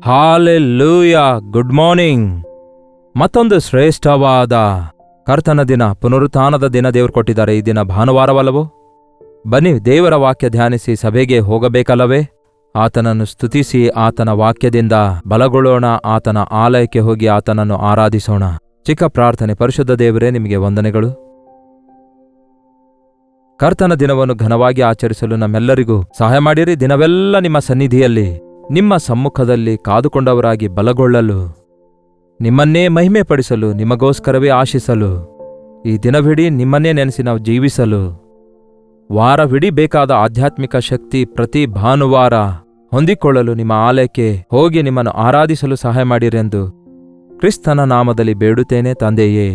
Hallelujah. Good morning. ಮತ್ತೊಂದು ಶ್ರೇಷ್ಠವಾದ ಕರ್ತನ ದಿನ, ಪುನರುತ್ಥಾನದ ದಿನ ದೇವರು ಕೊಟ್ಟಿದ್ದಾರೆ. ಈ ದಿನ ಭಾನುವಾರವಲ್ಲವೋ? ಬನ್ನಿ, ದೇವರ ವಾಕ್ಯ ಧ್ಯಾನಿಸಿ ಸಭೆಗೆ ಹೋಗಬೇಕಲ್ಲವೇ? ಆತನನ್ನು ಸ್ತುತಿಸಿ ಆತನ ವಾಕ್ಯದಿಂದ ಬಲಗೊಳ್ಳೋಣ. ಆತನ ಆಲಯಕ್ಕೆ ಹೋಗಿ ಆತನನ್ನು ಆರಾಧಿಸೋಣ. ಚಿಕ್ಕ ಪ್ರಾರ್ಥನೆ. ಪರಿಶುದ್ಧ ದೇವರೇ, ನಿಮಗೆ ವಂದನೆಗಳು. ಕರ್ತನ ದಿನವನ್ನು ಘನವಾಗಿ ಆಚರಿಸಲು ನಮ್ಮೆಲ್ಲರಿಗೂ ಸಹಾಯ ಮಾಡಿರಿ. ದಿನವೆಲ್ಲ ನಿಮ್ಮ ಸನ್ನಿಧಿಯಲ್ಲಿ, ನಿಮ್ಮ ಸಮ್ಮುಖದಲ್ಲಿ ಕಾದುಕೊಂಡವರಾಗಿ ಬಲಗೊಳ್ಳಲು, ನಿಮ್ಮನ್ನೇ ಮಹಿಮೆಪಡಿಸಲು, ನಿಮಗೋಸ್ಕರವೇ ಆಶಿಸಲು, ಈ ದಿನವಿಡೀ ನಿಮ್ಮನ್ನೇ ನೆನೆಸಿ ನಾವು ಜೀವಿಸಲು, ವಾರವಿಡೀ ಬೇಕಾದ ಆಧ್ಯಾತ್ಮಿಕ ಶಕ್ತಿ ಪ್ರತಿ ಭಾನುವಾರ ಹೊಂದಿಕೊಳ್ಳಲು ನಿಮ್ಮ ಆಲಯಕ್ಕೆ ಹೋಗಿ ನಿಮ್ಮನ್ನು ಆರಾಧಿಸಲು ಸಹಾಯ ಮಾಡಿರೆಂದು ಕ್ರಿಸ್ತನ ನಾಮದಲ್ಲಿ ಬೇಡುತ್ತೇನೆ ತಂದೆಯೇ,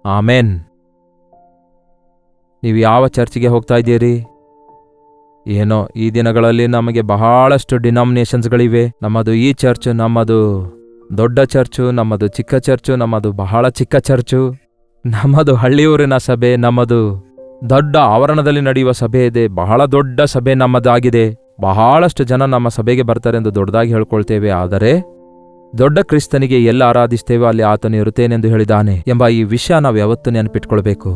ಆಮೆನ್. ನೀವು ಯಾವ ಚರ್ಚಿಗೆ ಹೋಗ್ತಾ ಇದ್ದೀರಿ? ಏನೋ ಈ ದಿನಗಳಲ್ಲಿ ನಮಗೆ ಬಹಳಷ್ಟು ಡಿನಾಮಿನೇಷನ್ಸ್ಗಳಿವೆ. ನಮ್ಮದು ಈ ಚರ್ಚು, ನಮ್ಮದು ದೊಡ್ಡ ಚರ್ಚು, ನಮ್ಮದು ಚಿಕ್ಕ ಚರ್ಚು, ನಮ್ಮದು ಬಹಳ ಚಿಕ್ಕ ಚರ್ಚು, ನಮ್ಮದು ಹಳ್ಳಿಯೂರಿನ ಸಭೆ, ನಮ್ಮದು ದೊಡ್ಡ ಆವರಣದಲ್ಲಿ ನಡೆಯುವ ಸಭೆ ಇದೆ, ಬಹಳ ದೊಡ್ಡ ಸಭೆ ನಮ್ಮದಾಗಿದೆ. ಬಹಳಷ್ಟು ಜನ ನಮ್ಮ ಸಭೆಗೆ ಬರ್ತಾರೆ ಎಂದು ದೊಡ್ಡದಾಗಿ ಹೇಳ್ಕೊಳ್ತೇವೆ. ಆದರೆ ದೊಡ್ಡ ಕ್ರಿಸ್ತನಿಗೆ ಎಲ್ಲ ಆರಾಧಿಸ್ತೇವೆ, ಅಲ್ಲಿ ಆತನು ಇರುತ್ತೇನೆಂದು ಹೇಳಿದಾನೆ ಎಂಬ ಈ ವಿಷಯ ನಾವು ಯಾವತ್ತೂ ನೆನಪಿಟ್ಕೊಳ್ಬೇಕು.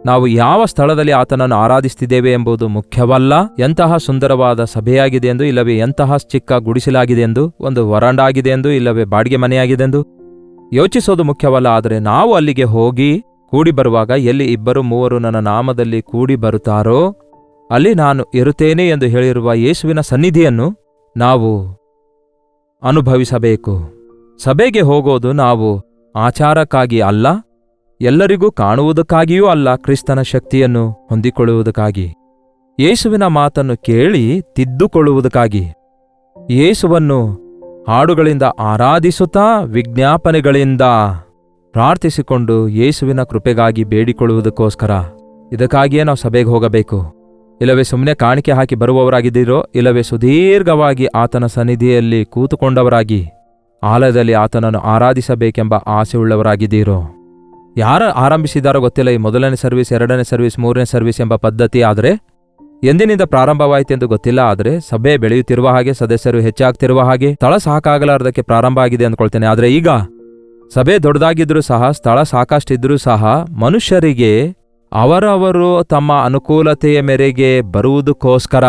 ನಾವು ಯಾವ ಸ್ಥಳದಲ್ಲಿ ಆತನನ್ನು ಆರಾಧಿಸ್ತಿದ್ದೇವೆ ಎಂಬುದು ಮುಖ್ಯವಲ್ಲ. ಎಂತಹ ಸುಂದರವಾದ ಸಭೆಯಾಗಿದೆ ಎಂದು, ಇಲ್ಲವೇ ಎಂತಹ ಚಿಕ್ಕ ಗುಡಿಸಲಾಗಿದೆ ಎಂದು, ಒಂದು ವರಾಂಡ ಆಗಿದೆ ಎಂದು, ಇಲ್ಲವೇ ಬಾಡಿಗೆ ಮನೆಯಾಗಿದೆ ಎಂದು ಯೋಚಿಸೋದು ಮುಖ್ಯವಲ್ಲ. ಆದರೆ ನಾವು ಅಲ್ಲಿಗೆ ಹೋಗಿ ಕೂಡಿ ಬರುವಾಗ, ಎಲ್ಲಿ 2-3 ನನ್ನ ನಾಮದಲ್ಲಿ ಕೂಡಿ ಬರುತ್ತಾರೋ ಅಲ್ಲಿ ನಾನು ಇರುತ್ತೇನೆ ಎಂದು ಹೇಳಿರುವ ಯೇಸುವಿನ ಸನ್ನಿಧಿಯನ್ನು ನಾವು ಅನುಭವಿಸಬೇಕು. ಸಭೆಗೆ ಹೋಗೋದು ನಾವು ಆಚಾರಕ್ಕಾಗಿ ಅಲ್ಲ, ಎಲ್ಲರಿಗೂ ಕಾಣುವುದಕ್ಕಾಗಿಯೂ ಅಲ್ಲ, ಕ್ರಿಸ್ತನ ಶಕ್ತಿಯನ್ನು ಹೊಂದಿಕೊಳ್ಳುವುದಕ್ಕಾಗಿ, ಯೇಸುವಿನ ಮಾತನ್ನು ಕೇಳಿ ತಿದ್ದುಕೊಳ್ಳುವುದಕ್ಕಾಗಿ, ಯೇಸುವನ್ನು ಹಾಡುಗಳಿಂದ ಆರಾಧಿಸುತ್ತಾ ವಿಜ್ಞಾಪನೆಗಳಿಂದ ಪ್ರಾರ್ಥಿಸಿಕೊಂಡು ಯೇಸುವಿನ ಕೃಪೆಗಾಗಿ ಬೇಡಿಕೊಳ್ಳುವುದಕ್ಕೋಸ್ಕರ. ಇದಕ್ಕಾಗಿಯೇ ನಾವು ಸಭೆಗೆ ಹೋಗಬೇಕು. ಇಲ್ಲವೇ ಸುಮ್ಮನೆ ಕಾಣಿಕೆ ಹಾಕಿ ಬರುವವರಾಗಿದ್ದೀರೋ, ಇಲ್ಲವೇ ಸುದೀರ್ಘವಾಗಿ ಆತನ ಸನ್ನಿಧಿಯಲ್ಲಿ ಕೂತುಕೊಂಡವರಾಗಿ ಆಲಯದಲ್ಲಿ ಆತನನ್ನು ಆರಾಧಿಸಬೇಕೆಂಬ ಆಸೆಯುಳ್ಳವರಾಗಿದ್ದೀರೋ? ಯಾರು ಆರಂಭಿಸಿದಾರೋ ಗೊತ್ತಿಲ್ಲ ಈ 1ನೇ ಸರ್ವಿಸ್, 2ನೇ ಸರ್ವಿಸ್, 3ನೇ ಸರ್ವಿಸ್ ಎಂಬ ಪದ್ಧತಿ. ಆದರೆ ಎಂದಿನಿಂದ ಪ್ರಾರಂಭವಾಯಿತೆಂದು ಗೊತ್ತಿಲ್ಲ. ಆದರೆ ಸಭೆ ಬೆಳೆಯುತ್ತಿರುವ ಹಾಗೆ, ಸದಸ್ಯರು ಹೆಚ್ಚಾಗ್ತಿರುವ ಹಾಗೆ, ಸ್ಥಳ ಸಾಕಾಗಲಾರದಕ್ಕೆ ಪ್ರಾರಂಭ ಆಗಿದೆ ಅಂದ್ಕೊಳ್ತೇನೆ. ಆದರೆ ಈಗ ಸಭೆ ದೊಡ್ಡದಾಗಿದ್ರೂ ಸಹ, ಸ್ಥಳ ಸಾಕಷ್ಟಿದ್ರೂ ಸಹ, ಮನುಷ್ಯರಿಗೆ ಅವರವರು ತಮ್ಮ ಅನುಕೂಲತೆಯ ಮೇರೆಗೆ ಬರುವುದಕ್ಕೋಸ್ಕರ,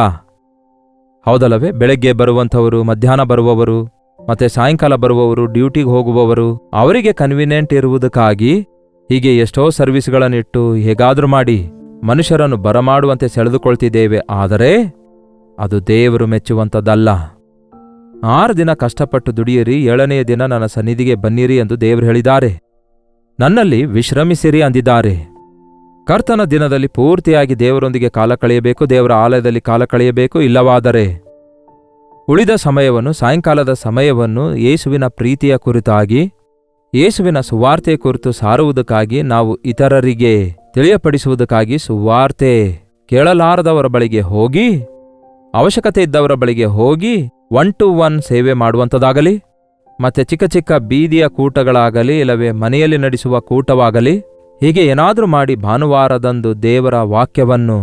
ಹೌದಲ್ಲವೇ? ಬೆಳಗ್ಗೆ ಬರುವಂಥವರು, ಮಧ್ಯಾಹ್ನ ಬರುವವರು, ಮತ್ತೆ ಸಾಯಂಕಾಲ ಬರುವವರು, ಡ್ಯೂಟಿಗೆ ಹೋಗುವವರು, ಅವರಿಗೆ ಕನ್ವೀನಿಯೆಂಟ್ ಇರುವುದಕ್ಕಾಗಿ ಹೀಗೆ ಎಷ್ಟೋ ಸರ್ವಿಸ್ಗಳನ್ನಿಟ್ಟು ಹೇಗಾದ್ರೂ ಮಾಡಿ ಮನುಷ್ಯರನ್ನು ಬರಮಾಡುವಂತೆ ಸೆಳೆದುಕೊಳ್ತಿದ್ದೇವೆ. ಆದರೆ ಅದು ದೇವರು ಮೆಚ್ಚುವಂಥದ್ದಲ್ಲ. 6 ದಿನ ಕಷ್ಟಪಟ್ಟು ದುಡಿಯಿರಿ, 7ನೆಯ ದಿನ ನನ್ನ ಸನ್ನಿಧಿಗೆ ಬನ್ನಿರಿ ಎಂದು ದೇವರು ಹೇಳಿದ್ದಾರೆ. ನನ್ನಲ್ಲಿ ವಿಶ್ರಮಿಸಿರಿ ಅಂದಿದ್ದಾರೆ. ಕರ್ತನ ದಿನದಲ್ಲಿ ಪೂರ್ತಿಯಾಗಿ ದೇವರೊಂದಿಗೆ ಕಾಲ ಕಳೆಯಬೇಕು, ದೇವರ ಆಲಯದಲ್ಲಿ ಕಾಲ ಕಳೆಯಬೇಕು. ಇಲ್ಲವಾದರೆ ಉಳಿದ ಸಮಯವನ್ನು, ಸಾಯಂಕಾಲದ ಸಮಯವನ್ನು ಯೇಸುವಿನ ಪ್ರೀತಿಯ ಕುರಿತಾಗಿ, ಯೇಸುವಿನ ಸುವಾರ್ತೆ ಕುರಿತು ಸಾರುವುದಕ್ಕಾಗಿ, ನಾವು ಇತರರಿಗೆ ತಿಳಿಯಪಡಿಸುವುದಕ್ಕಾಗಿ, ಸುವಾರ್ತೆ ಕೇಳಲಾರದವರ ಬಳಿಗೆ ಹೋಗಿ, ಅವಶ್ಯಕತೆ ಇದ್ದವರ ಬಳಿಗೆ ಹೋಗಿ 1-to-1 ಸೇವೆ ಮಾಡುವಂಥದ್ದಾಗಲಿ, ಮತ್ತೆ ಚಿಕ್ಕ ಚಿಕ್ಕ ಬೀದಿಯ ಕೂಟಗಳಾಗಲಿ, ಇಲ್ಲವೇ ಮನೆಯಲ್ಲಿ ನಡೆಸುವ ಕೂಟವಾಗಲಿ, ಹೀಗೆ ಏನಾದರೂ ಮಾಡಿ ಭಾನುವಾರದಂದು ದೇವರ ವಾಕ್ಯವನ್ನು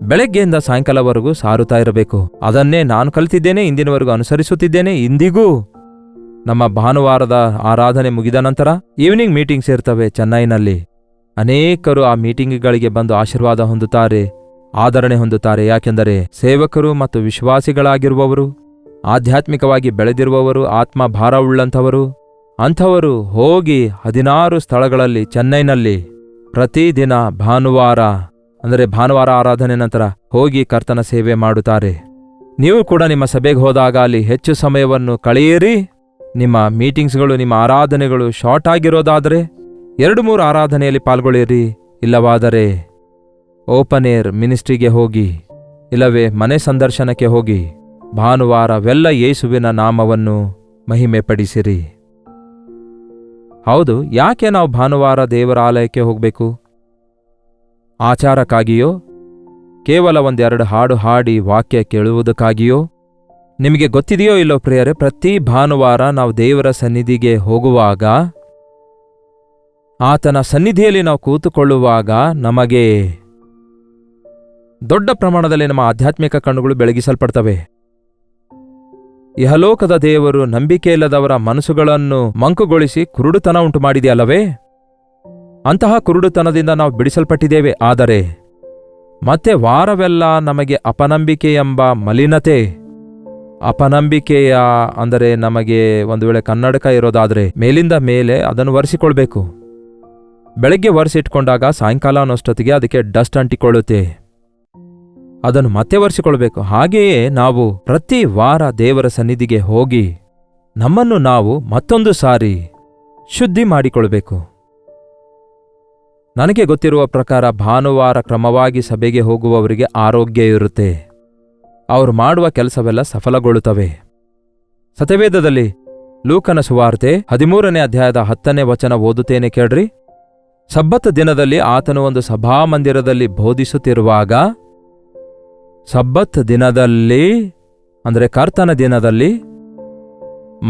ಬೆಳಗ್ಗೆಯಿಂದ ಸಾಯಂಕಾಲವರೆಗೂ ಸಾರುತ್ತಾ ಇರಬೇಕು. ಅದನ್ನೇ ನಾನು ಕಲಿತಿದ್ದೇನೆ, ಇಂದಿನವರೆಗೂ ಅನುಸರಿಸುತ್ತಿದ್ದೇನೆ. ಇಂದಿಗೂ ನಮ್ಮ ಭಾನುವಾರದ ಆರಾಧನೆ ಮುಗಿದ ನಂತರ ಈವ್ನಿಂಗ್ ಮೀಟಿಂಗ್ಸ್ ಇರ್ತವೆ ಚೆನ್ನೈನಲ್ಲಿ. ಅನೇಕರು ಆ ಮೀಟಿಂಗ್ಗಳಿಗೆ ಬಂದು ಆಶೀರ್ವಾದ ಹೊಂದುತ್ತಾರೆ, ಆದರಣೆ ಹೊಂದುತ್ತಾರೆ. ಯಾಕೆಂದರೆ ಸೇವಕರು ಮತ್ತು ವಿಶ್ವಾಸಿಗಳಾಗಿರುವವರು, ಆಧ್ಯಾತ್ಮಿಕವಾಗಿ ಬೆಳೆದಿರುವವರು, ಆತ್ಮ ಭಾರವುಳ್ಳಂಥವರು, ಅಂಥವರು ಹೋಗಿ 16 ಸ್ಥಳಗಳಲ್ಲಿ ಚೆನ್ನೈನಲ್ಲಿ ಪ್ರತಿದಿನ ಭಾನುವಾರ, ಅಂದರೆ ಭಾನುವಾರ ಆರಾಧನೆ ನಂತರ ಹೋಗಿ ಕರ್ತನ ಸೇವೆ ಮಾಡುತ್ತಾರೆ. ನೀವು ಕೂಡ ನಿಮ್ಮ ಸಭೆಗೆ ಹೋದಾಗ ಅಲ್ಲಿ ಹೆಚ್ಚು ಸಮಯವನ್ನು ಕಳೆಯಿರಿ. ನಿಮ್ಮ ಮೀಟಿಂಗ್ಸ್ಗಳು, ನಿಮ್ಮ ಆರಾಧನೆಗಳು ಶಾರ್ಟ್ ಆಗಿರೋದಾದರೆ 2-3 ಆರಾಧನೆಯಲ್ಲಿ ಪಾಲ್ಗೊಳ್ಳಿರಿ. ಇಲ್ಲವಾದರೆ ಓಪನ್ ಏರ್ ಮಿನಿಸ್ಟ್ರಿಗೆ ಹೋಗಿ, ಇಲ್ಲವೇ ಮನೆ ಸಂದರ್ಶನಕ್ಕೆ ಹೋಗಿ ಭಾನುವಾರವೆಲ್ಲ ಯೇಸುವಿನ ನಾಮವನ್ನು ಮಹಿಮೆಪಡಿಸಿರಿ. ಹೌದು, ಯಾಕೆ ನಾವು ಭಾನುವಾರ ದೇವರ ಆಲಯಕ್ಕೆ ಹೋಗಬೇಕು? ಆಚಾರಕ್ಕಾಗಿಯೋ? ಕೇವಲ 1-2 ಹಾಡು ಹಾಡಿ ವಾಕ್ಯ ಕೇಳುವುದಕ್ಕಾಗಿಯೋ? ನಿಮಗೆ ಗೊತ್ತಿದೆಯೋ ಇಲ್ಲೋ ಪ್ರಿಯರೇ, ಪ್ರತಿ ಭಾನುವಾರ ನಾವು ದೇವರ ಸನ್ನಿಧಿಗೆ ಹೋಗುವಾಗ, ಆತನ ಸನ್ನಿಧಿಯಲ್ಲಿ ನಾವು ಕೂತುಕೊಳ್ಳುವಾಗ ನಮಗೆ ದೊಡ್ಡ ಪ್ರಮಾಣದಲ್ಲಿ ನಮ್ಮ ಆಧ್ಯಾತ್ಮಿಕ ಕಣ್ಣುಗಳು ಬೆಳಗಿಸಲ್ಪಡ್ತವೆ. ಇಹಲೋಕದ ದೇವರು ನಂಬಿಕೆಯಿಲ್ಲದವರ ಮನಸ್ಸುಗಳನ್ನು ಮಂಕುಗೊಳಿಸಿ ಕುರುಡುತನ ಉಂಟು ಮಾಡಿದೆಯಲ್ಲವೇ? ಅಂತಹ ಕುರುಡುತನದಿಂದ ನಾವು ಬಿಡಿಸಲ್ಪಟ್ಟಿದ್ದೇವೆ. ಆದರೆ ಮತ್ತೆ ವಾರವೆಲ್ಲ ನಮಗೆ ಅಪನಂಬಿಕೆ ಎಂಬ ಮಲಿನತೆ, ಅಪನಂಬಿಕೆಯ ಅಂದರೆ ನಮಗೆ ಒಂದು ವೇಳೆ ಕನ್ನಡಕ ಇರೋದಾದರೆ ಮೇಲಿಂದ ಮೇಲೆ ಅದನ್ನು ಒರೆಸಿಕೊಳ್ಬೇಕು. ಬೆಳಗ್ಗೆ ಒರೆಸಿಟ್ಕೊಂಡಾಗ ಸಾಯಂಕಾಲ ಅನ್ನೋಷ್ಟೊತ್ತಿಗೆ ಅದಕ್ಕೆ ಡಸ್ಟ್ ಅಂಟಿಕೊಳ್ಳುತ್ತೆ. ಅದನ್ನು ಮತ್ತೆ ಒರೆಸಿಕೊಳ್ಬೇಕು. ಹಾಗೆಯೇ ನಾವು ಪ್ರತಿ ವಾರ ದೇವರ ಸನ್ನಿಧಿಗೆ ಹೋಗಿ ನಮ್ಮನ್ನು ನಾವು ಮತ್ತೊಂದು ಸಾರಿ ಶುದ್ಧಿ ಮಾಡಿಕೊಳ್ಬೇಕು. ನನಗೆ ಗೊತ್ತಿರುವ ಪ್ರಕಾರ ಭಾನುವಾರ ಕ್ರಮವಾಗಿ ಸಭೆಗೆ ಹೋಗುವವರಿಗೆ ಆರೋಗ್ಯ ಇರುತ್ತೆ. ಅವರು ಮಾಡುವ ಕೆಲಸವೆಲ್ಲ ಸಫಲಗೊಳ್ಳುತ್ತವೆ. ಸತ್ಯವೇದದಲ್ಲಿ ಲೂಕನ ಸುವಾರ್ತೆ 13ನೇ ಅಧ್ಯಾಯದ 10ನೇ ವಚನ ಓದುತ್ತೇನೆ ಕೇಳ್ರಿ. ಸಬ್ಬತ್ ದಿನದಲ್ಲಿ ಆತನು ಒಂದು ಸಭಾಮಂದಿರದಲ್ಲಿ ಬೋಧಿಸುತ್ತಿರುವಾಗ, ಸಬ್ಬತ್ ದಿನದಲ್ಲಿ ಅಂದರೆ ಕರ್ತನ ದಿನದಲ್ಲಿ,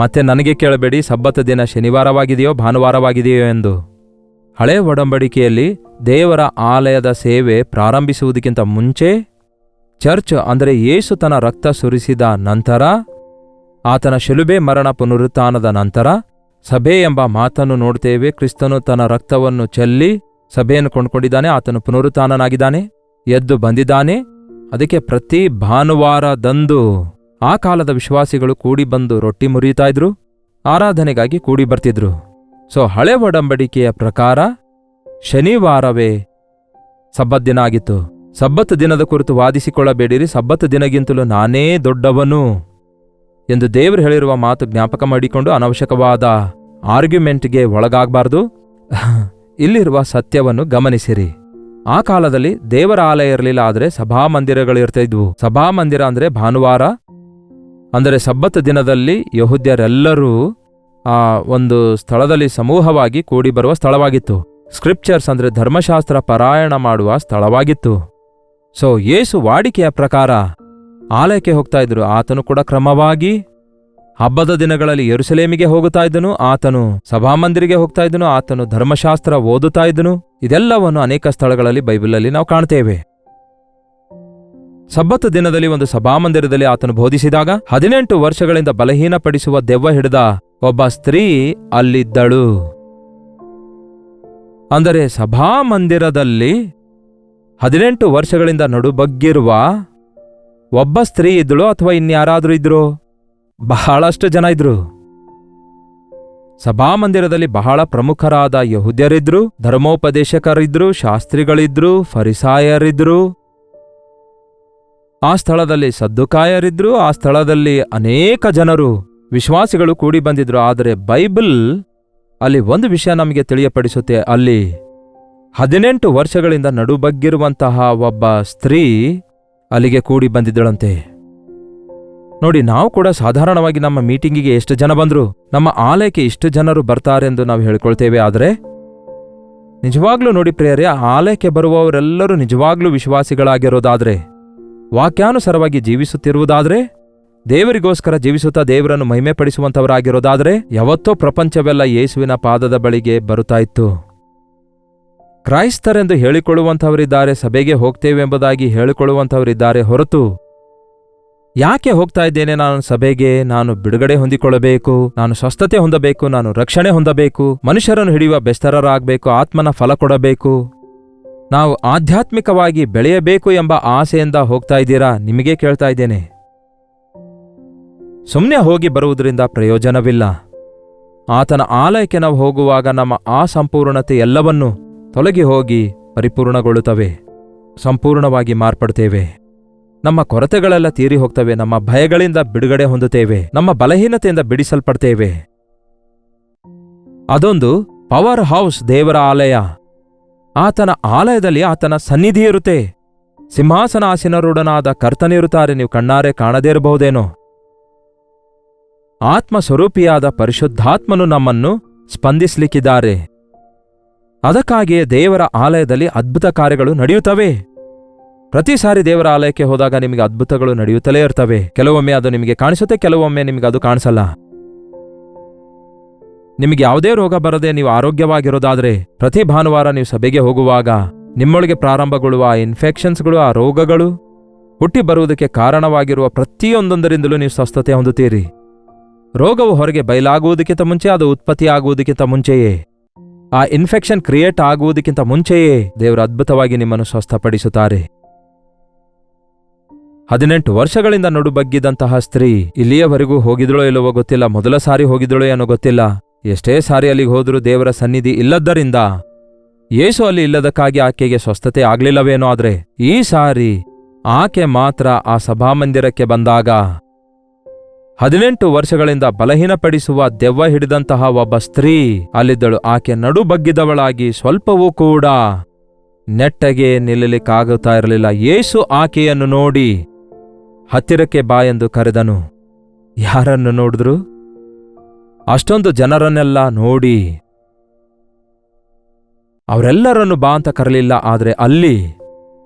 ಮತ್ತೆ ನನಗೆ ಕೇಳಬೇಡಿ ಸಬ್ಬತ್ ದಿನ ಶನಿವಾರವಾಗಿದೆಯೋ ಭಾನುವಾರವಾಗಿದೆಯೋ ಎಂದು. ಹಳೆ ಒಡಂಬಡಿಕೆಯಲ್ಲಿ ದೇವರ ಆಲಯದ ಸೇವೆ ಪ್ರಾರಂಭಿಸುವುದಕ್ಕಿಂತ ಮುಂಚೆ ಚರ್ಚ್ ಅಂದರೆ ಯೇಸು ತನ್ನ ರಕ್ತ ಸುರಿಸಿದ ನಂತರ, ಆತನ ಶಿಲುಬೆ ಮರಣ ಪುನರುತ್ಥಾನದ ನಂತರ ಸಭೆ ಎಂಬ ಮಾತನ್ನು ನೋಡ್ತೇವೆ. ಕ್ರಿಸ್ತನು ತನ್ನ ರಕ್ತವನ್ನು ಚೆಲ್ಲಿ ಸಭೆಯನ್ನು ಕೊಂಡ್ಕೊಂಡಿದ್ದಾನೆ. ಆತನು ಪುನರುತ್ಥಾನನಾಗಿದ್ದಾನೆ, ಎದ್ದು ಬಂದಿದ್ದಾನೆ. ಅದಕ್ಕೆ ಪ್ರತಿ ಭಾನುವಾರದಂದು ಆ ಕಾಲದ ವಿಶ್ವಾಸಿಗಳು ಕೂಡಿ ಬಂದು ರೊಟ್ಟಿ ಮುರಿಯುತ್ತಾ ಇದ್ರು, ಆರಾಧನೆಗಾಗಿ ಕೂಡಿ ಬರ್ತಿದ್ರು. ಹಳೆ ಒಡಂಬಡಿಕೆಯ ಪ್ರಕಾರ ಶನಿವಾರವೇ ಸಬ್ಬತ್ ದಿನ ಆಗಿತ್ತು. ಸಬ್ಬತ್ ದಿನದ ಕುರಿತು ವಾದಿಸಿಕೊಳ್ಳಬೇಡಿರಿ, ಸಬ್ಬತ್ ದಿನಗಿಂತಲೂ ನಾನೇ ದೊಡ್ಡವನು ಎಂದು ದೇವರು ಹೇಳಿರುವ ಮಾತು ಜ್ಞಾಪಕ ಮಾಡಿಕೊಂಡು ಅನವಶ್ಯಕವಾದ ಆರ್ಗ್ಯುಮೆಂಟ್ಗೆ ಒಳಗಾಗಬಾರ್ದು. ಇಲ್ಲಿರುವ ಸತ್ಯವನ್ನು ಗಮನಿಸಿರಿ. ಆ ಕಾಲದಲ್ಲಿ ದೇವರ ಆಲಯ ಇರಲಿಲ್ಲ, ಆದರೆ ಸಭಾಮಂದಿರಗಳಿರ್ತಾ ಇದ್ವು. ಸಭಾಮಂದಿರ ಅಂದರೆ ಭಾನುವಾರ ಅಂದರೆ ಸಬ್ಬತ್ ದಿನದಲ್ಲಿ ಯಹೂದ್ಯರೆಲ್ಲರೂ ಆ ಒಂದು ಸ್ಥಳದಲ್ಲಿ ಸಮೂಹವಾಗಿ ಕೂಡಿ ಬರುವ ಸ್ಥಳವಾಗಿತ್ತು. ಸ್ಕ್ರಿಪ್ಚರ್ಸ್ ಅಂದರೆ ಧರ್ಮಶಾಸ್ತ್ರ ಪಾರಾಯಣ ಮಾಡುವ ಸ್ಥಳವಾಗಿತ್ತು. ಯೇಸು ವಾಡಿಕೆಯ ಪ್ರಕಾರ ಆಲಯಕ್ಕೆ ಹೋಗ್ತಾ ಇದ್ರು. ಆತನು ಕೂಡ ಕ್ರಮವಾಗಿ ಹಬ್ಬದ ದಿನಗಳಲ್ಲಿ ಯೆರೂಸಲೇಮಿಗೆ ಹೋಗುತ್ತಾ ಇದ್ದನು, ಆತನು ಸಭಾಮಂದಿರಿಗೆ ಹೋಗ್ತಾ ಇದ್ದನು, ಆತನು ಧರ್ಮಶಾಸ್ತ್ರ ಓದುತ್ತಾ ಇದ್ದನು. ಇದೆಲ್ಲವನ್ನು ಅನೇಕ ಸ್ಥಳಗಳಲ್ಲಿ ಬೈಬಲಲ್ಲಿ ನಾವು ಕಾಣ್ತೇವೆ. ಸಬ್ಬತ್ ದಿನದಲ್ಲಿ ಒಂದು ಸಭಾಮಂದಿರದಲ್ಲಿ ಆತನು ಬೋಧಿಸಿದಾಗ 18 ವರ್ಷಗಳಿಂದ ಬಲಹೀನಪಡಿಸುವ ದೆವ್ವ ಹಿಡಿದ ಒಬ್ಬ ಸ್ತ್ರೀ ಅಲ್ಲಿದ್ದಳು. ಅಂದರೆ ಸಭಾಮಂದಿರದಲ್ಲಿ 18 ವರ್ಷಗಳಿಂದ ನಡುಬಗ್ಗಿರುವ ಒಬ್ಬ ಸ್ತ್ರೀ ಇದ್ದಳು, ಅಥವಾ ಇನ್ಯಾರಾದ್ರೂ ಇದ್ರು? ಬಹಳಷ್ಟು ಜನ ಇದ್ರು. ಸಭಾಮಂದಿರದಲ್ಲಿ ಬಹಳ ಪ್ರಮುಖರಾದ ಯಹೂದ್ಯರಿದ್ರು, ಧರ್ಮೋಪದೇಶಕರಿದ್ರು, ಶಾಸ್ತ್ರಿಗಳಿದ್ರು, ಫರಿಸಾಯರಿದ್ರು. ಆ ಸ್ಥಳದಲ್ಲಿ ಸದ್ದುಕಾಯರಿದ್ರು. ಆ ಸ್ಥಳದಲ್ಲಿ ಅನೇಕ ಜನರು ವಿಶ್ವಾಸಿಗಳು ಕೂಡಿ ಬಂದಿದ್ರು. ಆದರೆ ಬೈಬಲ್ ಅಲ್ಲಿ ಒಂದು ವಿಷಯ ನಮಗೆ ತಿಳಿಯಪಡಿಸುತ್ತೆ. ಅಲ್ಲಿ 18 ವರ್ಷಗಳಿಂದ ನಡುಬಗ್ಗಿರುವಂತಹ ಒಬ್ಬ ಸ್ತ್ರೀ ಅಲ್ಲಿಗೆ ಕೂಡಿ ಬಂದಿದ್ದಳಂತೆ. ನೋಡಿ, ನಾವು ಕೂಡ ಸಾಧಾರಣವಾಗಿ ನಮ್ಮ ಮೀಟಿಂಗಿಗೆ ಎಷ್ಟು ಜನ ಬಂದ್ರು, ನಮ್ಮ ಆಲಯಕ್ಕೆ ಇಷ್ಟು ಜನರು ಬರ್ತಾರೆಂದು ನಾವು ಹೇಳ್ಕೊಳ್ತೇವೆ. ಆದರೆ ನಿಜವಾಗ್ಲೂ ನೋಡಿ ಪ್ರಿಯರೇ, ಆಲಯಕ್ಕೆ ಬರುವವರೆಲ್ಲರೂ ನಿಜವಾಗ್ಲೂ ವಿಶ್ವಾಸಿಗಳಾಗಿರೋದಾದ್ರೆ, ವಾಕ್ಯಾನುಸಾರವಾಗಿ ಜೀವಿಸುತ್ತಿರುವುದಾದ್ರೆ, ದೇವರಿಗೋಸ್ಕರ ಜೀವಿಸುತ್ತಾ ದೇವರನ್ನು ಮಹಿಮೆಪಡಿಸುವಂಥವರಾಗಿರೋದಾದ್ರೆ, ಯಾವತ್ತೋ ಪ್ರಪಂಚವೆಲ್ಲ ಯೇಸುವಿನ ಪಾದದ ಬಳಿಗೆ ಬರುತ್ತಾ ಇತ್ತು. ಕ್ರೈಸ್ತರೆಂದು ಹೇಳಿಕೊಳ್ಳುವಂಥವರಿದ್ದಾರೆ, ಸಭೆಗೆ ಹೋಗ್ತೇವೆಂಬುದಾಗಿ ಹೇಳಿಕೊಳ್ಳುವಂಥವರಿದ್ದಾರೆ ಹೊರತು, ಯಾಕೆ ಹೋಗ್ತಾ ಇದ್ದೇನೆ ನಾನು ಸಭೆಗೆ? ನಾನು ಬಿಡುಗಡೆ ಹೊಂದಿಕೊಳ್ಳಬೇಕು, ನಾನು ಸ್ವಸ್ಥತೆ ಹೊಂದಬೇಕು, ನಾನು ರಕ್ಷಣೆ ಹೊಂದಬೇಕು, ಮನುಷ್ಯರನ್ನು ಹಿಡಿಯುವ ಬೆಸ್ತರರಾಗಬೇಕು, ಆತ್ಮನ ಫಲ ಕೊಡಬೇಕು, ನಾವು ಆಧ್ಯಾತ್ಮಿಕವಾಗಿ ಬೆಳೆಯಬೇಕು ಎಂಬ ಆಸೆಯಿಂದ ಹೋಗ್ತಾ ಇದ್ದೀರಾ? ನಿಮಗೆ ಕೇಳ್ತಾ ಇದ್ದೇನೆ. ಸುಮ್ಮನೆ ಹೋಗಿ ಬರುವುದರಿಂದ ಪ್ರಯೋಜನವಿಲ್ಲ. ಆತನ ಆಲಯಕ್ಕೆ ನಾವು ಹೋಗುವಾಗ ನಮ್ಮ ಅಸಂಪೂರ್ಣತೆ ಎಲ್ಲವನ್ನೂ ತೊಲಗಿ ಹೋಗಿ ಪರಿಪೂರ್ಣಗೊಳ್ಳುತ್ತವೆ, ಸಂಪೂರ್ಣವಾಗಿ ಮಾರ್ಪಡ್ತೇವೆ. ನಮ್ಮ ಕೊರತೆಗಳೆಲ್ಲ ತೀರಿ ಹೋಗ್ತವೆ, ನಮ್ಮ ಭಯಗಳಿಂದ ಬಿಡುಗಡೆ ಹೊಂದುತ್ತೇವೆ, ನಮ್ಮ ಬಲಹೀನತೆಯಿಂದ ಬಿಡಿಸಲ್ಪಡ್ತೇವೆ. ಅದೊಂದು ಪವರ್ ಹೌಸ್, ದೇವರ ಆಲಯ. ಆತನ ಆಲಯದಲ್ಲಿ ಆತನ ಸನ್ನಿಧಿ ಇರುತ್ತೆ. ಸಿಂಹಾಸನಾಸೀನರೂಢನಾದ ಕರ್ತನಿರುತ್ತಾರೆ. ನೀವು ಕಣ್ಣಾರೆ ಕಾಣದೇ ಇರಬಹುದೇನೋ. ಆತ್ಮ ಸ್ವರೂಪಿಯಾದ ಪರಿಶುದ್ಧಾತ್ಮನು ನಮ್ಮನ್ನು ಸ್ಪಂದಿಸಲಿಕ್ಕಿದ್ದಾರೆ. ಅದಕ್ಕಾಗಿಯೇ ದೇವರ ಆಲಯದಲ್ಲಿ ಅದ್ಭುತ ಕಾರ್ಯಗಳು ನಡೆಯುತ್ತವೆ. ಪ್ರತಿ ಸಾರಿ ದೇವರ ಆಲಯಕ್ಕೆ ಹೋದಾಗ ನಿಮಗೆ ಅದ್ಭುತಗಳು ನಡೆಯುತ್ತಲೇ ಇರ್ತವೆ. ಕೆಲವೊಮ್ಮೆ ಅದು ನಿಮಗೆ ಕಾಣಿಸುತ್ತೆ, ಕೆಲವೊಮ್ಮೆ ನಿಮಗೆ ಅದು ಕಾಣಿಸಲ್ಲ. ನಿಮಗೆ ಯಾವುದೇ ರೋಗ ಬರದೆ ನೀವು ಆರೋಗ್ಯವಾಗಿರೋದಾದ್ರೆ, ಪ್ರತಿ ಭಾನುವಾರ ನೀವು ಸಭೆಗೆ ಹೋಗುವಾಗ ನಿಮ್ಮೊಳಗೆ ಪ್ರಾರಂಭಗೊಳ್ಳುವ ಆ ಇನ್ಫೆಕ್ಷನ್ಸ್ಗಳು, ಆ ರೋಗಗಳು ಹುಟ್ಟಿ ಬರುವುದಕ್ಕೆ ಕಾರಣವಾಗಿರುವ ಪ್ರತಿಯೊಂದೊಂದರಿಂದಲೂ ನೀವು ಸ್ವಸ್ಥತೆ ಹೊಂದುತ್ತೀರಿ. ರೋಗವು ಹೊರಗೆ ಬಯಲಾಗುವುದಕ್ಕಿಂತ ಮುಂಚೆ, ಅದು ಉತ್ಪತ್ತಿಯಾಗುವುದಕ್ಕಿಂತ ಮುಂಚೆಯೇ, ಆ ಇನ್ಫೆಕ್ಷನ್ ಕ್ರಿಯೇಟ್ ಆಗುವುದಕ್ಕಿಂತ ಮುಂಚೆಯೇ ದೇವರು ಅದ್ಭುತವಾಗಿ ನಿಮ್ಮನ್ನು ಸ್ವಸ್ಥಪಡಿಸುತ್ತಾರೆ. 18 ವರ್ಷಗಳಿಂದ ನಡುಬಗ್ಗಿದಂತಹ ಸ್ತ್ರೀ ಇಲ್ಲಿಯವರೆಗೂ ಹೋಗಿದಳೋ ಇಲ್ಲವೋ ಗೊತ್ತಿಲ್ಲ, ಮೊದಲ ಸಾರಿ ಹೋಗಿದಳೋ ಏನೋ ಗೊತ್ತಿಲ್ಲ. ಎಷ್ಟೇ ಸಾರಿ ಅಲ್ಲಿಗೆ ಹೋದರೂ ದೇವರ ಸನ್ನಿಧಿ ಇಲ್ಲದ್ದರಿಂದ, ಯೇಸು ಅಲ್ಲಿ ಇಲ್ಲದಕ್ಕಾಗಿ ಆಕೆಗೆ ಸ್ವಸ್ಥತೆ ಆಗ್ಲಿಲ್ಲವೇನೋ. ಆದ್ರೆ ಈ ಸಾರಿ ಆಕೆ ಮಾತ್ರ ಆ ಸಭಾಮಂದಿರಕ್ಕೆ ಬಂದಾಗ 18 ವರ್ಷಗಳಿಂದ ಬಲಹೀನಪಡಿಸುವ ದೆವ್ವ ಹಿಡಿದಂತಹ ಒಬ್ಬ ಸ್ತ್ರೀ ಅಲ್ಲಿದ್ದಳು. ಆಕೆ ನಡುಬಗ್ಗಿದವಳಾಗಿ ಸ್ವಲ್ಪವೂ ಕೂಡ ನೆಟ್ಟಗೆ ನಿಲ್ಲಲಿಕ್ಕಾಗುತ್ತಾ ಇರಲಿಲ್ಲ. ಯೇಸು ಆಕೆಯನ್ನು ನೋಡಿ ಹತ್ತಿರಕ್ಕೆ ಬಾ ಎಂದು ಕರೆದನು. ಯಾರನ್ನು ನೋಡಿದ್ರು? ಅಷ್ಟೊಂದು ಜನರನ್ನೆಲ್ಲ ನೋಡಿ ಅವರೆಲ್ಲರನ್ನು ಬಾ ಅಂತ ಕರಲಿಲ್ಲ. ಆದರೆ ಅಲ್ಲಿ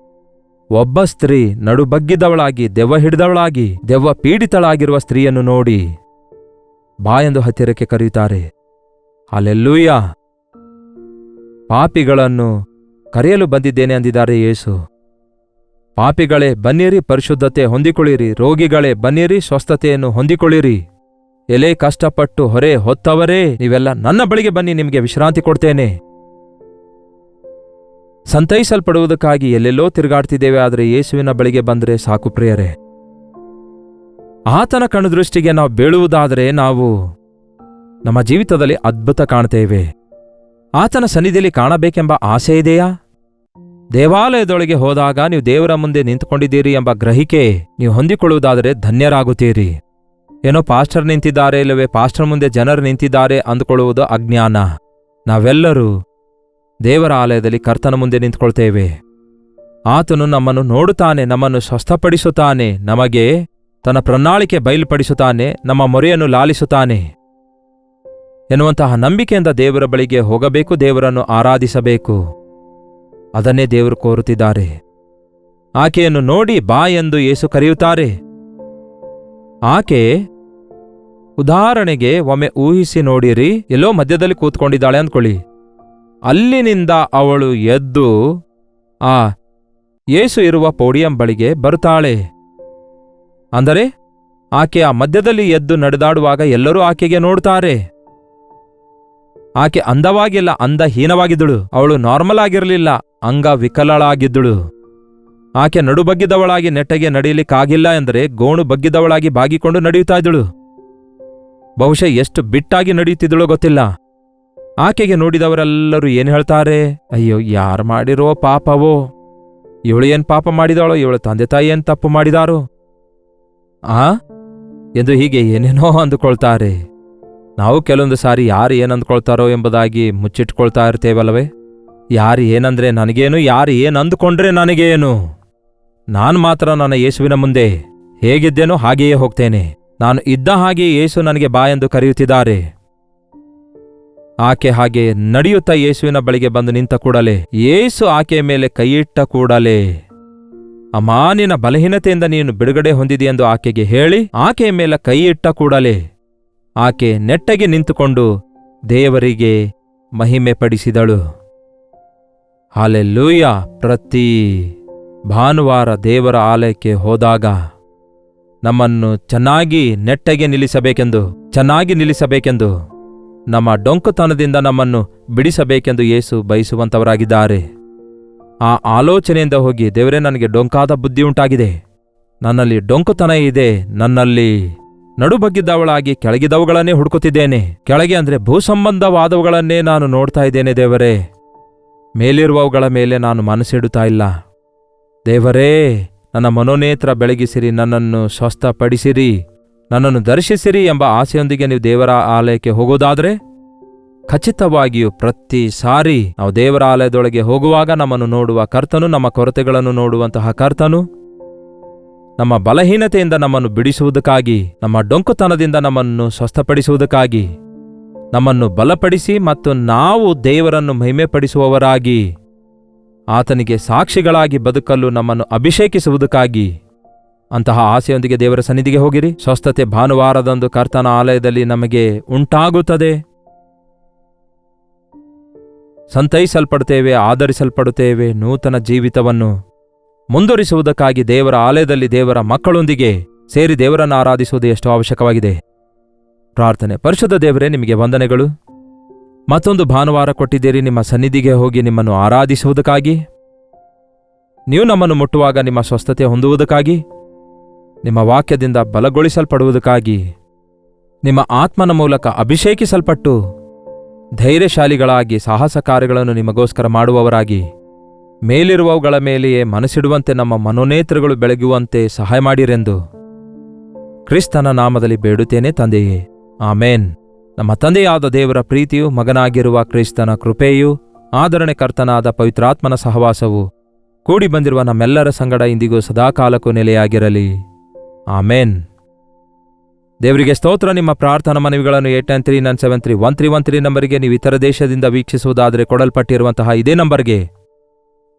ಒಬ್ಬ ಸ್ತ್ರೀ ನಡುಬಗ್ಗಿದವಳಾಗಿ, ದೆವ್ವ ಹಿಡಿದವಳಾಗಿ, ದೆವ್ವ ಪೀಡಿತಳಾಗಿರುವ ಸ್ತ್ರೀಯನ್ನು ನೋಡಿ ಬಾ ಎಂದು ಹತ್ತಿರಕ್ಕೆ ಕರೆಯುತ್ತಾರೆ. ಹಲ್ಲೆಲೂಯಾ! ಪಾಪಿಗಳನ್ನು ಕರೆಯಲು ಬಂದಿದ್ದೇನೆ ಅಂದಿದ್ದಾರೆ ಯೇಸು. ಪಾಪಿಗಳೇ ಬನ್ನಿರಿ, ಪರಿಶುದ್ಧತೆ ಹೊಂದಿಕೊಳ್ಳಿರಿ. ರೋಗಿಗಳೇ ಬನ್ನಿರಿ, ಸ್ವಸ್ಥತೆಯನ್ನು ಹೊಂದಿಕೊಳ್ಳಿರಿ. ಎಲೆ ಕಷ್ಟಪಟ್ಟು ಹೊರೆ ಹೊತ್ತವರೇ, ನೀವೆಲ್ಲ ನನ್ನ ಬಳಿಗೆ ಬನ್ನಿ, ನಿಮಗೆ ವಿಶ್ರಾಂತಿ ಕೊಡ್ತೇನೆ. ಸಂತೈಸಲ್ಪಡುವುದಕ್ಕಾಗಿ ಎಲ್ಲೆಲ್ಲೋ ತಿರುಗಾಡ್ತಿದ್ದೇವೆ, ಆದರೆ ಯೇಸುವಿನ ಬಳಿಗೆ ಬಂದರೆ ಸಾಕು ಪ್ರಿಯರೇ. ಆತನ ಕಣ್ಣುದೃಷ್ಟಿಗೆ ನಾವು ಬೀಳುವುದಾದರೆ ನಾವು ನಮ್ಮ ಜೀವಿತದಲ್ಲಿ ಅದ್ಭುತ ಕಾಣ್ತೇವೆ. ಆತನ ಸನ್ನಿಧಿಯಲ್ಲಿ ಕಾಣಬೇಕೆಂಬ ಆಸೆ ಇದೆಯಾ? ದೇವಾಲಯದೊಳಗೆ ಹೋದಾಗ ನೀವು ದೇವರ ಮುಂದೆ ನಿಂತುಕೊಂಡಿದ್ದೀರಿ ಎಂಬ ಗ್ರಹಿಕೆ ನೀವು ಹೊಂದಿಕೊಳ್ಳುವುದಾದರೆ ಧನ್ಯರಾಗುತ್ತೀರಿ. ಏನೋ ಪಾಸ್ಟರ್ ನಿಂತಿದ್ದಾರೆ, ಇಲ್ಲವೇ ಪಾಸ್ಟರ್ ಮುಂದೆ ಜನರು ನಿಂತಿದ್ದಾರೆ ಅಂದುಕೊಳ್ಳುವುದು ಅಜ್ಞಾನ. ನಾವೆಲ್ಲರೂ ದೇವರ ಆಲಯದಲ್ಲಿ ಕರ್ತನ ಮುಂದೆ ನಿಂತುಕೊಳ್ತೇವೆ. ಆತನು ನಮ್ಮನ್ನು ನೋಡುತ್ತಾನೆ, ನಮ್ಮನ್ನು ಸ್ವಸ್ಥಪಡಿಸುತ್ತಾನೆ, ನಮಗೆ ತನ್ನ ಪ್ರಣಾಳಿಕೆ ಬಯಲುಪಡಿಸುತ್ತಾನೆ, ನಮ್ಮ ಮೊರೆಯನ್ನು ಲಾಲಿಸುತ್ತಾನೆ ಎನ್ನುವಂತಹ ನಂಬಿಕೆಯಿಂದ ದೇವರ ಬಳಿಗೆ ಹೋಗಬೇಕು, ದೇವರನ್ನು ಆರಾಧಿಸಬೇಕು. ಅದನ್ನೇ ದೇವರು ಕೋರುತ್ತಿದ್ದಾರೆ. ಆಕೆಯನ್ನು ನೋಡಿ ಬಾ ಎಂದು ಯೇಸು ಕರೆಯುತ್ತಾರೆ. ಆಕೆ ಉದಾಹರಣೆಗೆ ಒಮ್ಮೆ ಊಹಿಸಿ ನೋಡಿರಿ, ಎಲ್ಲೋ ಮಧ್ಯದಲ್ಲಿ ಕೂತ್ಕೊಂಡಿದ್ದಾಳೆ ಅಂದ್ಕೊಳ್ಳಿ. ಅಲ್ಲಿನಿಂದ ಅವಳು ಎದ್ದು ಆ ಯೇಸು ಇರುವ ಪೋಡಿಯಂ ಬಳಿಗೆ ಬರುತ್ತಾಳೆ. ಅಂದರೆ ಆಕೆ ಆ ಮಧ್ಯದಲ್ಲಿ ಎದ್ದು ನಡೆದಾಡುವಾಗ ಎಲ್ಲರೂ ಆಕೆಗೆ ನೋಡ್ತಾರೆ. ಆಕೆ ಅಂದವಾಗಿಲ್ಲ, ಅಂದಹೀನವಾಗಿದ್ದಳು. ಅವಳು ನಾರ್ಮಲ್ ಆಗಿರಲಿಲ್ಲ, ಅಂಗವಿಕಲಳಾಗಿದ್ದಳು. ಆಕೆ ನಡುಬಗ್ಗಿದವಳಾಗಿ ನೆಟ್ಟಗೆ ನಡೆಯಲಿಕ್ಕಾಗಿಲ್ಲ ಎಂದರೆ ಗೋಣು ಬಗ್ಗಿದವಳಾಗಿ ಬಾಗಿಕೊಂಡು ನಡೆಯುತ್ತಾ ಇದ್ದಳು. ಬಹುಶಃ ಎಷ್ಟು ಬಿಟ್ಟಾಗಿ ನಡೆಯುತ್ತಿದ್ದಳೋ ಗೊತ್ತಿಲ್ಲ. ಆಕೆಗೆ ನೋಡಿದವರೆಲ್ಲರೂ ಏನು ಹೇಳ್ತಾರೆ? ಅಯ್ಯೋ, ಯಾರು ಮಾಡಿರೋ ಪಾಪವೋ, ಇವಳು ಏನ್ ಪಾಪ ಮಾಡಿದಾಳೋ, ಇವಳು ತಂದೆ ತಾಯಿ ಏನ್ ತಪ್ಪು ಮಾಡಿದಾರೋ ಎಂದು ಹೀಗೆ ಏನೇನೋ ಅಂದುಕೊಳ್ತಾರೆ. ನಾವು ಕೆಲವೊಂದು ಸಾರಿ ಯಾರು ಏನಂದ್ಕೊಳ್ತಾರೋ ಎಂಬುದಾಗಿ ಮುಚ್ಚಿಟ್ಕೊಳ್ತಾ ಇರ್ತೇವಲ್ಲವೇ? ಯಾರು ಏನಂದ್ರೆ ನನಗೇನು, ಯಾರು ಏನಂದುಕೊಂಡ್ರೆ ನನಗೇನು? ನಾನು ಮಾತ್ರ ನನ್ನ ಯೇಸುವಿನ ಮುಂದೆ ಹೇಗಿದ್ದೇನೋ ಹಾಗೆಯೇ ಹೋಗ್ತೇನೆ. ನಾನು ಇದ್ದ ಹಾಗೆ ಯೇಸು ನನಗೆ ಬಾ ಎಂದು ಕರೆಯುತ್ತಿದ್ದಾರೆ. ಆಕೆ ಹಾಗೆ ನಡೆಯುತ್ತಾ ಯೇಸುವಿನ ಬಳಿಗೆ ಬಂದು ನಿಂತ ಕೂಡಲೇ ಯೇಸು ಆಕೆಯ ಮೇಲೆ ಕೈಯಿಟ್ಟ ಕೂಡಲೇ, ಅಮ್ಮ, ನಿನ್ನ ಬಲಹೀನತೆಯಿಂದ ನೀನು ಬಿಡುಗಡೆ ಹೊಂದಿದೆಯೆಂದು ಆಕೆಗೆ ಹೇಳಿ ಆಕೆಯ ಮೇಲೆ ಕೈಯಿಟ್ಟ ಕೂಡಲೇ ಆಕೆ ನೆಟ್ಟಗೆ ನಿಂತುಕೊಂಡು ದೇವರಿಗೆ ಮಹಿಮೆ ಪಡಿಸಿದಳು. ಹಲ್ಲೆಲೂಯಾ! ಪ್ರತಿ ಭಾನುವಾರ ದೇವರ ಆಲಯಕ್ಕೆ ಹೋದಾಗ ನಮ್ಮನ್ನು ಚೆನ್ನಾಗಿ ನಿಲ್ಲಿಸಬೇಕೆಂದು ನಮ್ಮ ಡೊಂಕುತನದಿಂದ ನಮ್ಮನ್ನು ಬಿಡಿಸಬೇಕೆಂದು ಯೇಸು ಬಯಸುವಂತವರಾಗಿದ್ದಾರೆ. ಆ ಆಲೋಚನೆಯಿಂದ ಹೋಗಿ, ದೇವರೇ, ನನಗೆ ಡೊಂಕಾದ ಬುದ್ಧಿ ಉಂಟಾಗಿದೆ, ನನ್ನಲ್ಲಿ ಡೊಂಕುತನ ಇದೆ, ನನ್ನಲ್ಲಿ ನಡುಬಗ್ಗಿದ್ದವಳಾಗಿ ಕೆಳಗಿದವುಗಳನ್ನೇ ಹುಡುಕುತ್ತಿದ್ದೇನೆ. ಕೆಳಗೆ ಅಂದರೆ ಭೂಸಂಬಂಧವಾದವುಗಳನ್ನೇ ನಾನು ನೋಡ್ತಾ ಇದ್ದೇನೆ ದೇವರೇ, ಮೇಲಿರುವವುಗಳ ಮೇಲೆ ನಾನು ಮನಸ್ಸಿಡುತ್ತಾ ಇಲ್ಲ. ದೇವರೇ, ನನ್ನ ಮನೋನೇತ್ರ ಬೆಳಗಿಸಿರಿ, ನನ್ನನ್ನು ಸ್ವಸ್ಥಪಡಿಸಿರಿ, ನನ್ನನ್ನು ದರ್ಶಿಸಿರಿ ಎಂಬ ಆಸೆಯೊಂದಿಗೆ ನೀವು ದೇವರ ಆಲಯಕ್ಕೆ ಹೋಗೋದಾದರೆ ಖಚಿತವಾಗಿಯೂ ಪ್ರತಿ ಸಾರಿ ನಾವು ದೇವರ ಆಲಯದೊಳಗೆ ಹೋಗುವಾಗ ನಮ್ಮನ್ನು ನೋಡುವ ಕರ್ತನು, ನಮ್ಮ ಕೊರತೆಗಳನ್ನು ನೋಡುವಂತಹ ಕರ್ತನು, ನಮ್ಮ ಬಲಹೀನತೆಯಿಂದ ನಮ್ಮನ್ನು ಬಿಡಿಸುವುದಕ್ಕಾಗಿ, ನಮ್ಮ ಡೊಂಕುತನದಿಂದ ನಮ್ಮನ್ನು ಸ್ವಸ್ಥಪಡಿಸುವುದಕ್ಕಾಗಿ, ನಮ್ಮನ್ನು ಬಲಪಡಿಸಿ ಮತ್ತು ನಾವು ದೇವರನ್ನು ಮಹಿಮೆಪಡಿಸುವವರಾಗಿ ಆತನಿಗೆ ಸಾಕ್ಷಿಗಳಾಗಿ ಬದುಕಲು ನಮ್ಮನ್ನು ಅಭಿಷೇಕಿಸುವುದಕ್ಕಾಗಿ ಅಂತಹ ಆಸೆಯೊಂದಿಗೆ ದೇವರ ಸನ್ನಿಧಿಗೆ ಹೋಗಿರಿ. ಸ್ವಸ್ಥತೆ ಭಾನುವಾರದಂದು ಕರ್ತನ ಆಲಯದಲ್ಲಿ ನಮಗೆ ಉಂಟಾಗುತ್ತದೆ. ಸಂತೈಸಲ್ಪಡುತ್ತೇವೆ, ಆಧರಿಸಲ್ಪಡುತ್ತೇವೆ, ನೂತನ ಜೀವಿತವನ್ನು ಮುಂದುವರಿಸುವುದಕ್ಕಾಗಿ ದೇವರ ಆಲಯದಲ್ಲಿ ದೇವರ ಮಕ್ಕಳೊಂದಿಗೆ ಸೇರಿ ದೇವರನ್ನು ಆರಾಧಿಸುವುದು ಎಷ್ಟು ಅವಶ್ಯಕವಾಗಿದೆ. ಪ್ರಾರ್ಥನೆ. ಪರಿಶುದ್ಧ ದೇವರೇ, ನಿಮಗೆ ವಂದನೆಗಳು. ಮತ್ತೊಂದು ಭಾನುವಾರ ಕೊಟ್ಟಿದ್ದೀರಿ ನಿಮ್ಮ ಸನ್ನಿಧಿಗೆ ಹೋಗಿ ನಿಮ್ಮನ್ನು ಆರಾಧಿಸುವುದಕ್ಕಾಗಿ, ನೀವು ನಮ್ಮನ್ನು ಮುಟ್ಟುವಾಗ ನಿಮ್ಮ ಸ್ವಸ್ಥತೆ ಹೊಂದುವುದಕ್ಕಾಗಿ, ನಿಮ್ಮ ವಾಕ್ಯದಿಂದ ಬಲಗೊಳಿಸಲ್ಪಡುವುದಕ್ಕಾಗಿ, ನಿಮ್ಮ ಆತ್ಮನ ಮೂಲಕ ಅಭಿಷೇಕಿಸಲ್ಪಟ್ಟು ಧೈರ್ಯಶಾಲಿಗಳಾಗಿ ಸಾಹಸ ಕಾರ್ಯಗಳನ್ನು ನಿಮಗೋಸ್ಕರ ಮಾಡುವವರಾಗಿ, ಮೇಲಿರುವವುಗಳ ಮೇಲೆಯೇ ಮನಸ್ಸಿಡುವಂತೆ ನಮ್ಮ ಮನೋನೇತ್ರಗಳು ಬೆಳಗುವಂತೆ ಸಹಾಯ ಮಾಡಿರೆಂದು ಕ್ರಿಸ್ತನ ನಾಮದಲ್ಲಿ ಬೇಡುತ್ತೇನೆ ತಂದೆಯೇ, ಆಮೇನ್. ನಮ್ಮ ತಂದೆಯಾದ ದೇವರ ಪ್ರೀತಿಯು, ಮಗನಾಗಿರುವ ಕ್ರಿಸ್ತನ ಕೃಪೆಯೂ, ಆದರಣೆಕರ್ತನಾದ ಪವಿತ್ರಾತ್ಮನ ಸಹವಾಸವು ಕೂಡಿ ಬಂದಿರುವ ನಮ್ಮೆಲ್ಲರ ಸಂಗಡ ಇಂದಿಗೂ ಸದಾಕಾಲಕ್ಕೂ ನೆಲೆಯಾಗಿರಲಿ. ಆಮೇನ್. ದೇವರಿಗೆ ಸ್ತೋತ್ರ. ನಿಮ್ಮ ಪ್ರಾರ್ಥನಾ ಮನವಿಗಳನ್ನು 8939731313 ನಂಬರಿಗೆ ನೀವು ಇತರ ದೇಶದಿಂದ ವೀಕ್ಷಿಸುವುದಾದರೆ ಕೊಡಲ್ಪಟ್ಟಿರುವಂತಹ ಇದೇ ನಂಬರ್ಗೆ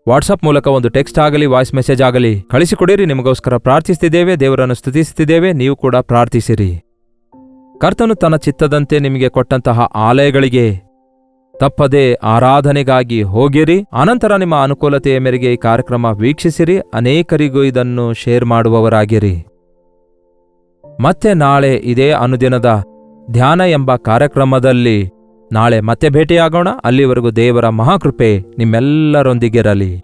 ವಾಟ್ಸಪ್ ಮೂಲಕ ಒಂದು ಟೆಕ್ಸ್ಟ್ ಆಗಲಿ ವಾಯ್ಸ್ ಮೆಸೇಜ್ ಆಗಲಿ ಕಳಿಸಿಕೊಡಿರಿ. ನಿಮಗೋಸ್ಕರ ಪ್ರಾರ್ಥಿಸುತ್ತಿದ್ದೇವೆ, ದೇವರನ್ನು ಸ್ತುತಿಸುತ್ತಿದ್ದೇವೆ. ನೀವು ಕೂಡ ಪ್ರಾರ್ಥಿಸಿರಿ. ಕರ್ತನು ತನ್ನ ಚಿತ್ತದಂತೆ ನಿಮಗೆ ಕೊಟ್ಟಂತಹ ಆಲಯಗಳಿಗೆ ತಪ್ಪದೆ ಆರಾಧನೆಗಾಗಿ ಹೋಗಿರಿ. ಅನಂತರ ನಿಮ್ಮ ಅನುಕೂಲತೆಯ ಮೇರೆಗೆ ಈ ಕಾರ್ಯಕ್ರಮ ವೀಕ್ಷಿಸಿರಿ. ಅನೇಕರಿಗೂ ಇದನ್ನು ಶೇರ್ ಮಾಡುವವರಾಗಿರಿ. ಮತ್ತೆ ನಾಳೆ ಇದೇ ಅನುದಿನದ ಧ್ಯಾನ ಎಂಬ ಕಾರ್ಯಕ್ರಮದಲ್ಲಿ ನಾಳೆ ಮತ್ತೆ ಭೇಟಿಯಾಗೋಣ. ಅಲ್ಲಿವರೆಗೂ ದೇವರ ಮಹಾಕೃಪೆ ನಿಮ್ಮೆಲ್ಲರೊಂದಿಗಿರಲಿ.